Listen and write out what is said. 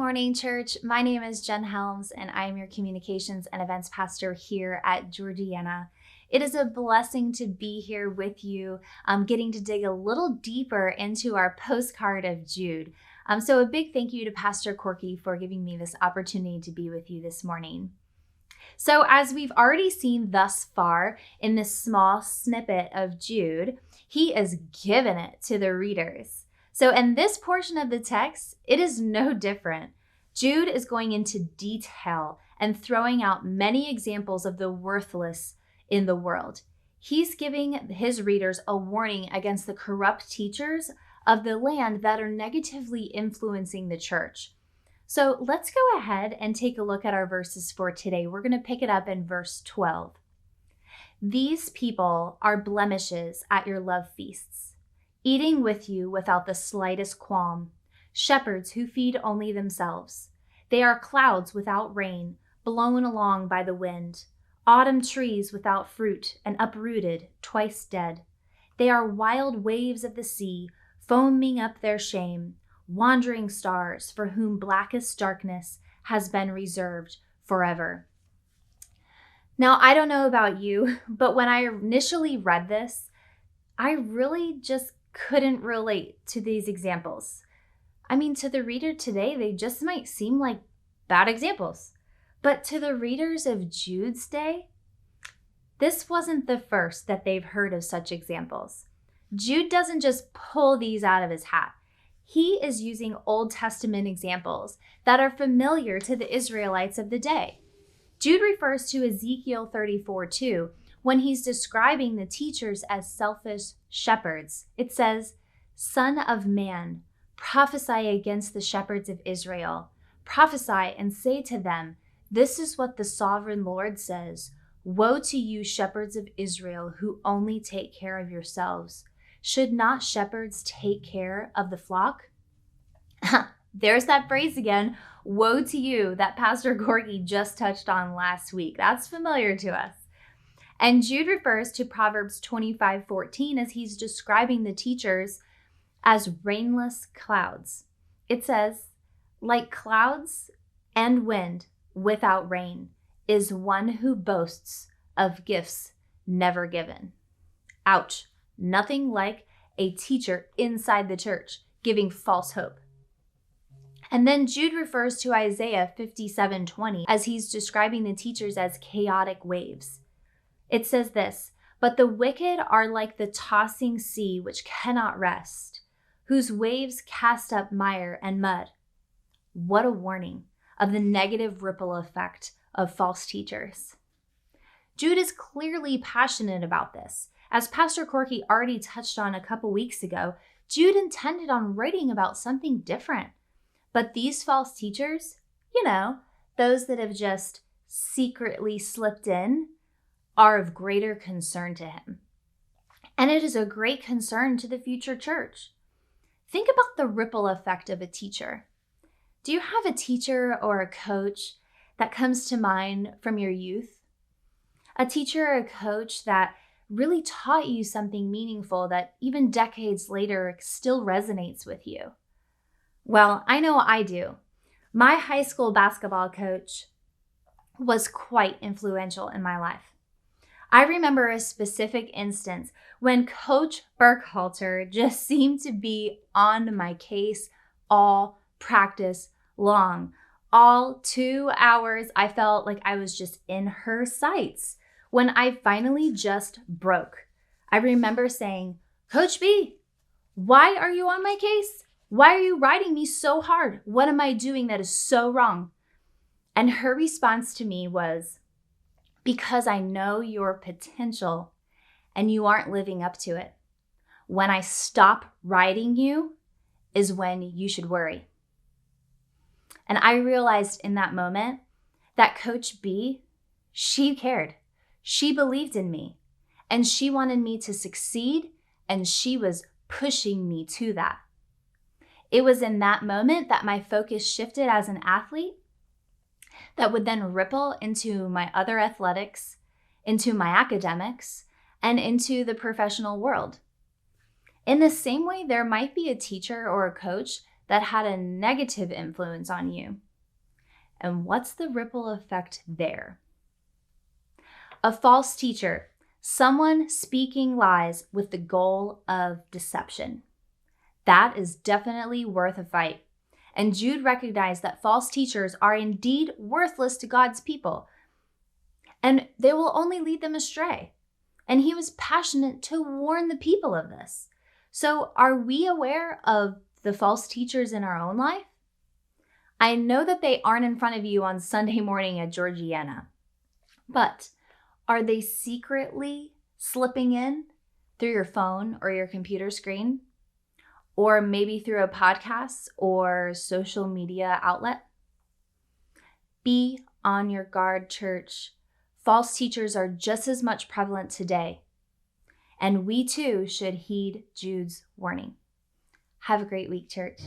morning, church. My name is Jen Helms, and I am your communications and events pastor here at Georgianna. It is a blessing to be here with you, getting to dig a little deeper into our postcard of Jude. So a big thank you to Pastor Corky for giving me this opportunity to be with you this morning. So as we've already seen thus far in this small snippet of Jude, he is giving it to the readers. So in this portion of the text, it is no different. Jude is going into detail and throwing out many examples of the worthless in the world. He's giving his readers a warning against the corrupt teachers of the land that are negatively influencing the church. So let's go ahead and take a look at our verses for today. We're going to pick it up in verse 12. These people are blemishes at your love feasts, eating with you without the slightest qualm, shepherds who feed only themselves. They are clouds without rain, blown along by the wind, autumn trees without fruit and uprooted, twice dead. They are wild waves of the sea, foaming up their shame, wandering stars for whom blackest darkness has been reserved forever. Now, I don't know about you, but when I initially read this, I really just couldn't relate to these examples. I mean, to the reader today, they just might seem like bad examples. But to the readers of Jude's day, this wasn't the first that they've heard of such examples. Jude doesn't just pull these out of his hat. He is using Old Testament examples that are familiar to the Israelites of the day. Jude refers to Ezekiel 34:2 when he's describing the teachers as selfish shepherds. It says, "Son of man, prophesy against the shepherds of Israel. Prophesy and say to them, this is what the sovereign Lord says. Woe to you, shepherds of Israel, who only take care of yourselves. Should not shepherds take care of the flock?" There's that phrase again, woe to you, that Pastor Corky just touched on last week. That's familiar to us. And Jude refers to Proverbs 25:14 as he's describing the teachers as rainless clouds. It says, like clouds and wind without rain is one who boasts of gifts never given. Ouch. Nothing like a teacher inside the church giving false hope. And then Jude refers to Isaiah 57:20 as he's describing the teachers as chaotic waves. It says this, "But the wicked are like the tossing sea which cannot rest, whose waves cast up mire and mud." What a warning of the negative ripple effect of false teachers. Jude is clearly passionate about this. As Pastor Corky already touched on a couple weeks ago, Jude intended on writing about something different. But these false teachers, those that have just secretly slipped in, are of greater concern to him. And it is a great concern to the future church. Think about the ripple effect of a teacher. Do you have a teacher or a coach that comes to mind from your youth? A teacher or a coach that really taught you something meaningful that even decades later still resonates with you? Well, I know I do. My high school basketball coach was quite influential in my life. I remember a specific instance when Coach Burkhalter just seemed to be on my case all practice long. All 2 hours, I felt like I was just in her sights. When I finally just broke, I remember saying, "Coach B, why are you on my case? Why are you riding me so hard? What am I doing that is so wrong?" And her response to me was, "Because I know your potential and you aren't living up to it. When I stop riding you is when you should worry." And I realized in that moment that Coach B, she cared. She believed in me and she wanted me to succeed, and she was pushing me to that. It was in that moment that my focus shifted as an athlete that would then ripple into my other athletics, into my academics, and into the professional world. In the same way, there might be a teacher or a coach that had a negative influence on you? And what's the ripple effect there? A false teacher, someone speaking lies with the goal of deception. That is definitely worth a fight. And Jude recognized that false teachers are indeed worthless to God's people, and they will only lead them astray. And he was passionate to warn the people of this. So are we aware of the false teachers in our own life? I know that they aren't in front of you on Sunday morning at Georgianna, but are they secretly slipping in through your phone or your computer screen? Or maybe through a podcast or social media outlet? Be on your guard, church. False teachers are just as much prevalent today. And we too should heed Jude's warning. Have a great week, church.